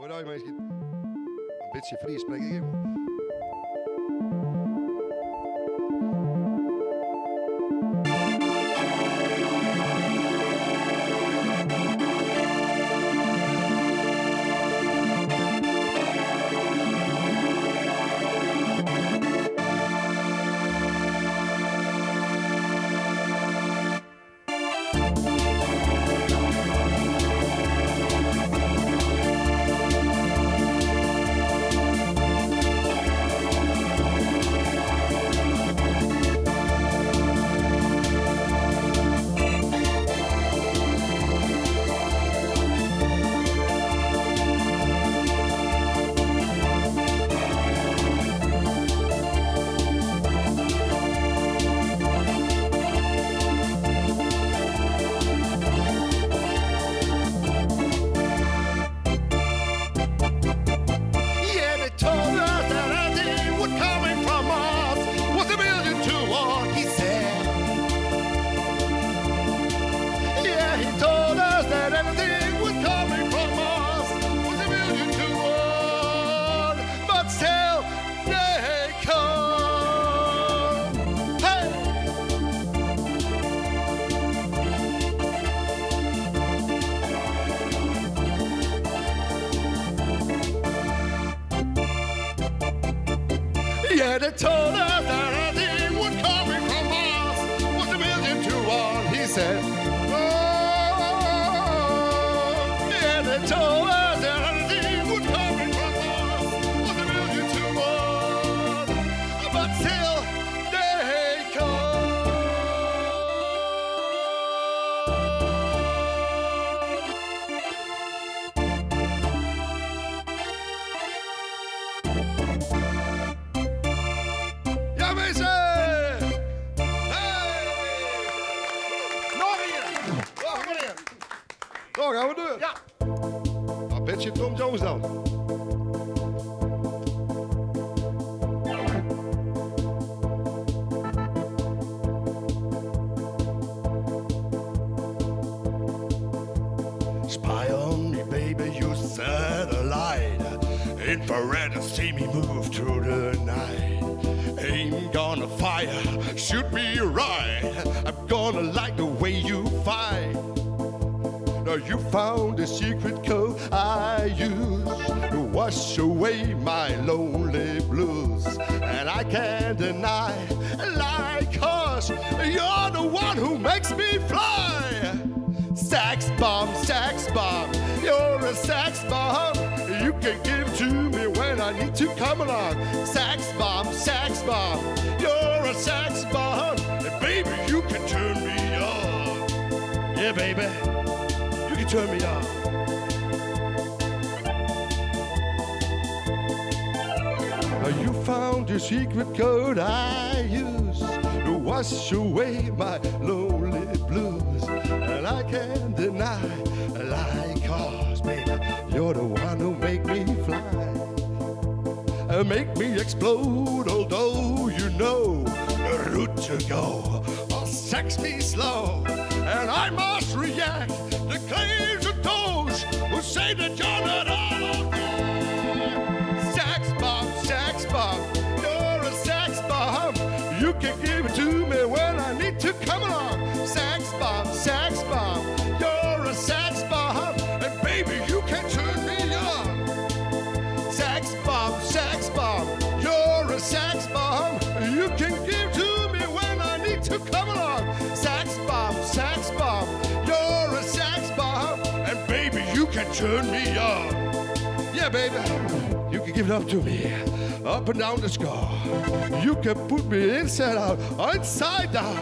Vooruit mensen. Een beetje Fries spreek ik even. Yeah, they told us that anything would coming from Mars was a million to one, he said. Oh, yeah, they told us that anything would coming from Mars was a million to one, but still they come. Ja mensen! Hey! Nog hier! Nog meer! Zo gaan we door. Ja! Een beetje Tom Jones dan. Spy on me, baby, you satellite. Infrared, see me move through the night. Ain't gonna fire, shoot me right. I'm gonna like the way you fight. Now you found the secret code I use to wash away my lonely blues. And I can't deny, like, 'cause you're the one who makes me fly. Sax bomb, you're a sax bomb. You can give to me when I need to come along. Sax bomb, you're a sax bomb. And baby, you can turn me on. Yeah, baby, you can turn me on. Now you found the secret code I use to wash away my lonely blues. And I can't deny, like, 'cause baby, you're the one who make me fly. Make me explode, although you know the route to go. Oh, sex me slow, and I must react to claims of those who say that you're not all okay. Sex bomb, you're a sex bomb. You can give it to me when I need to come along. Sex bomb, you're a sex bomb, and baby, you can turn me on. Sex bomb, you're a sex bomb. You can give to me when I need to come along. Sex bomb, you're a sex bomb, and baby, you can turn me on. Yeah, baby, you can give it up to me, up and down the scar. You can put me inside out, inside down.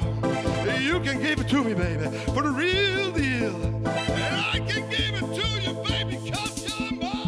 You can give it to me, baby, for the real deal. And I can give it to you, baby, 'cause you're mine.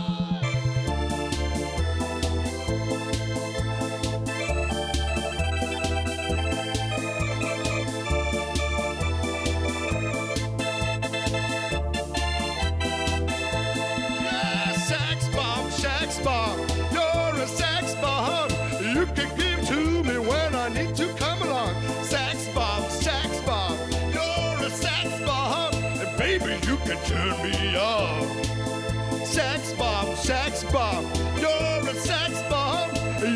Yeah, sex bomb, you're a sex bomb. You can give to me when I need to come along. Sex bomb, you're a sex bomb, and baby, you can turn me on. Sex bomb, bomb. You're a sex bomb.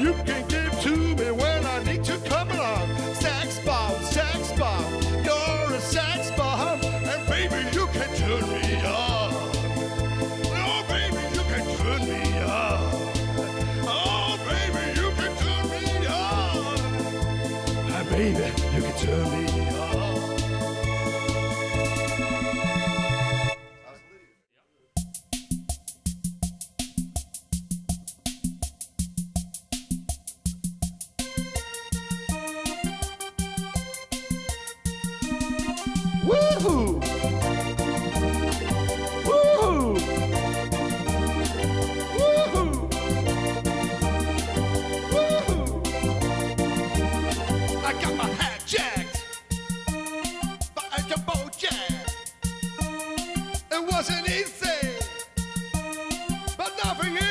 You can give to me when I need to come along. Sex bomb, sex bomb. You're a sex bomb. And baby, you can turn me on. Oh, baby, you can turn me on. Oh, baby, you can turn me on. Baby, you can turn me on. Woohoo! Woohoo! Woohoo! Woohoo! I got my hat jacked by a jumbo jack. It wasn't easy, but nothing is.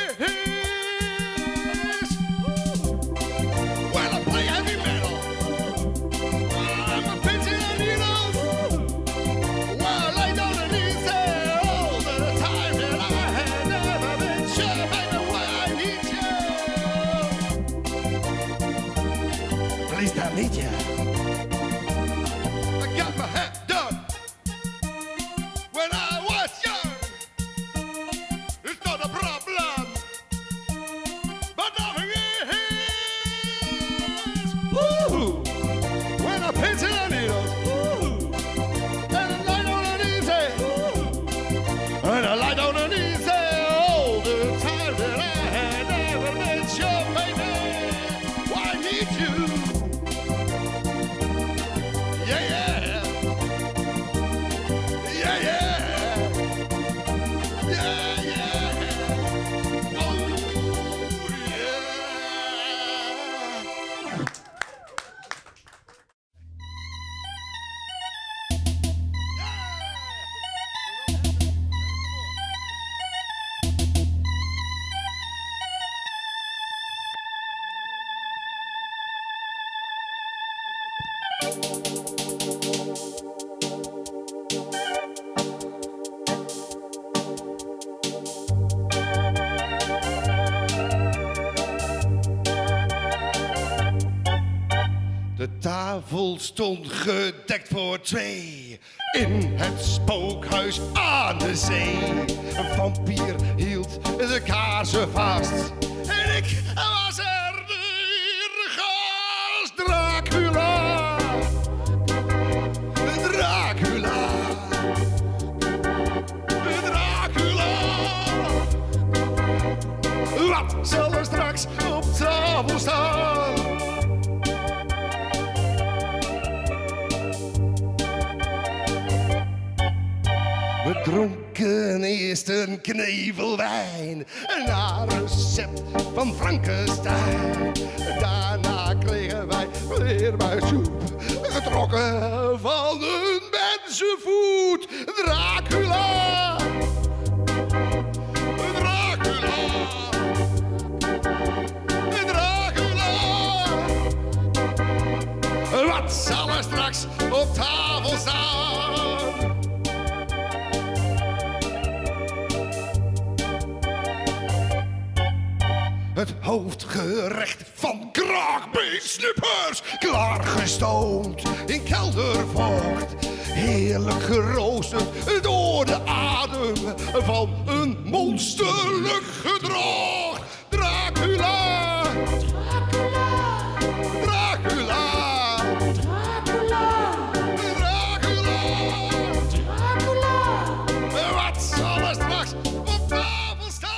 When I play heavy metal, I'm a pitching and needles. Well, I lay down and easy all the time that I had never been sure, baby, why I need you. Please don't need you. I got my hat done when I was young. It's not a problem, but nothing is. Woo! When I pinch the needles, and I lie down and easy, and I lie down and easy all the time that I had never been sure, baby, why I need you. Yeah, yeah. Yeah, yeah. Yeah, yeah. Oh, yeah. De tafel stond gedekt voor twee in het spookhuis aan de zee. Een vampier hield de kaarsen vast en ik was er de gast. Dracula, Dracula, Dracula. Wat zal er straks op tafel staan? We dronken eerst een knevel wijn, naar recept van Frankenstein. Daarna kregen wij vleermuissoep, getrokken van een mensenvoet. Dracula, Dracula, Dracula. Wat zal er straks op tafel staan? Het hoofdgerecht van kraakbeensnippers, klaargestoomd in keldervocht. Heerlijk geroosterd door de adem van een monsterlijk gedrocht. Dracula, Dracula, Dracula, Dracula, Dracula. Wat zal er straks op tafel staan?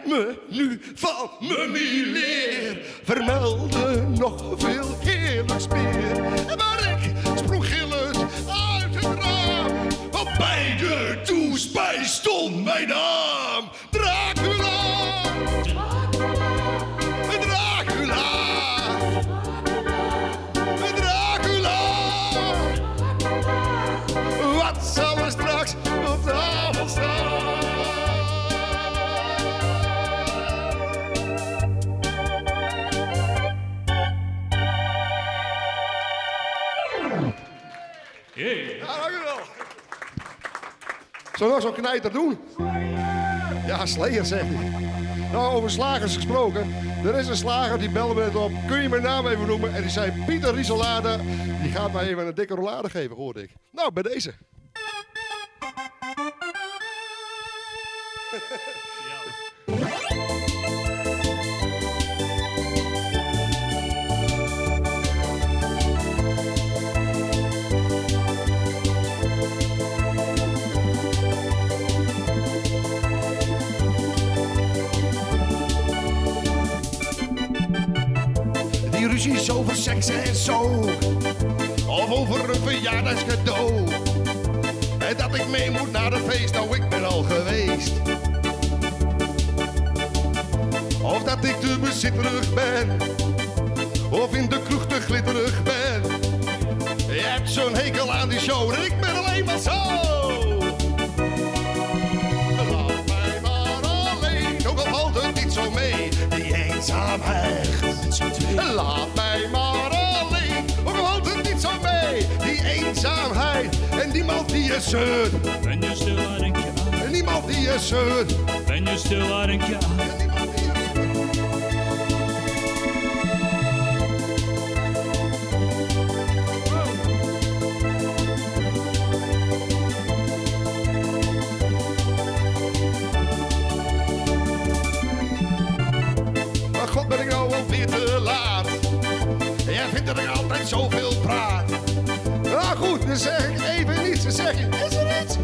Menu van Mummieleer vermeldde nog veel heerlijks meer. Maar ik sprong gillend uit het raam, want bij de toespijs stond mijn naam. Dracula, Zullen we nog zo'n knijter doen? Ja, Slayer, zegt hij. Nou, over slagers gesproken. Er is een slager, die belde me net op. Kun je mijn naam even noemen? En die zei, Pieter Rieselade. Die gaat mij even een dikke rollade geven, hoorde ik. Nou, bij deze. Die ruzies over seks en zo, of over een verjaardagscadeau. En dat ik mee moet naar een feest, nou ik ben al geweest. Of dat ik te bezitterig ben, of in de kroeg te glitterig ben. Je hebt zo'n hekel aan die show en ik ben alleen maar zo. Laat mij maar alleen, ook al valt het niet zo mee, die eenzaamheid. Laat mij maar alleen, ook al valt het niet zo mee, die eenzaamheid. En niemand die je zeurt. Ben je stil, waar denk je aan? En niemand die je zeurt. Ben je stil, waar denk je aan? En niemand die je zeurt. Maar god, ben ik nou alweer te laat? Jij vindt dat ik altijd zoveel praat. Nou goed, dan zeg ik even niets. Dan zeg je, is er iets?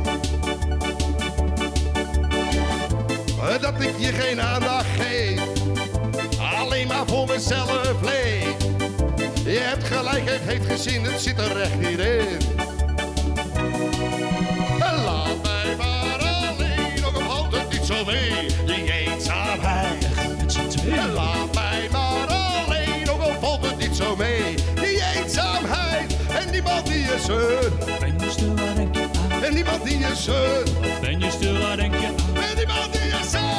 Dat ik je geen aandacht geef, alleen maar voor mezelf leef. Je hebt gelijk, het heeft gezien, het zit er echt niet in. Laat mij maar alleen, ook al houdt het niet zo mee, die eenzaamheid. Laat mij maar alleen, ook al valt het niet zo mee, die eenzaamheid. En niemand die je zeurt. Ben je stil, waar denk je aan? En niemand die je zeurt. Ben je stil, waar denk je aan? En niemand die je zeurt.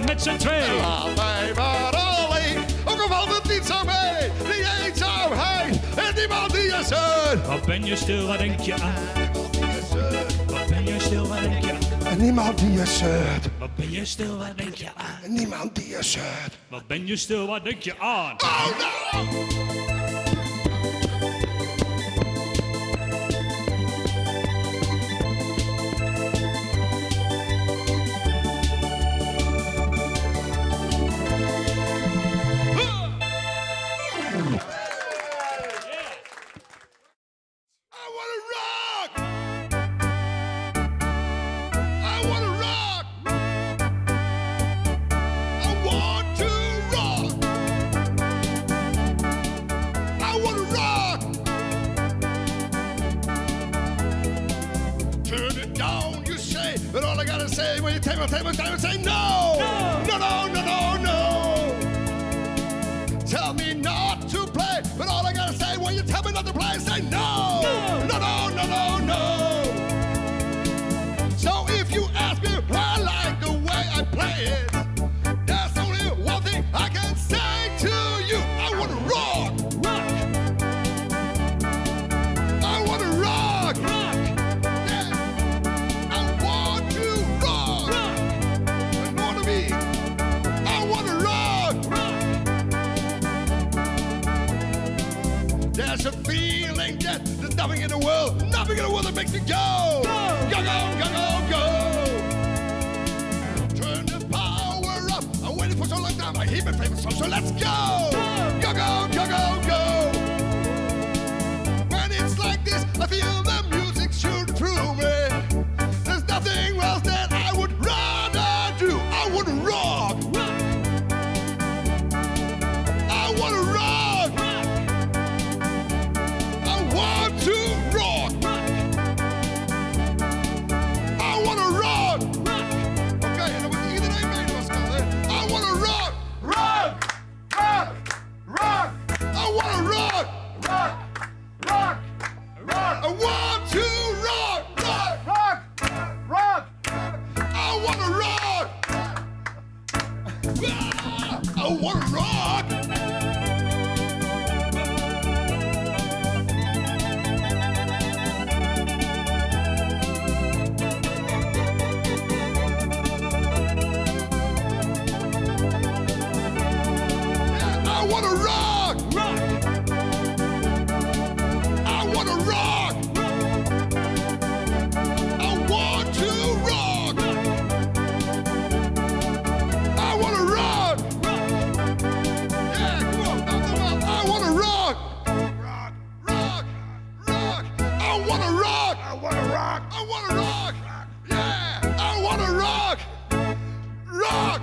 Met z'n tweeën. Laat mij maar alleen, ook al valt het niet zo mee, die eenzaamheid en niemand die je zeurt. Wat ben je stil, waar denk je aan? Wat ben je stil, waar denk je aan? En niemand die je zeurt. Wat ben je stil, waar denk je aan? En niemand die je zeurt. Wat ben je stil, waar denk je aan? Oh no! Say no! No, no, no, no, no! Tell me not to play, but all I gotta say when you tell me not to play, say no! No, no, no, no, no! So if you ask me why I like the way I play it, there's only one thing I can say to you. I wanna rock! Rock! I wanna rock! Rock! Yeah. I want to rock! Rock! I wanna rock! There's a feeling that there's nothing in the world that makes me go! Go, go, go, go, go! Turn the power up! I'm waiting for so long time, I hear my favorite song, so let's go! Go, go, go, go, go! When it's like this, I feel the music shoot through me. There's nothing else that I would rather do. I would rock! I wanna rock! I want to rock! wanna rock. I wanna rock. I wanna rock. Yeah, I wanna rock. Rock.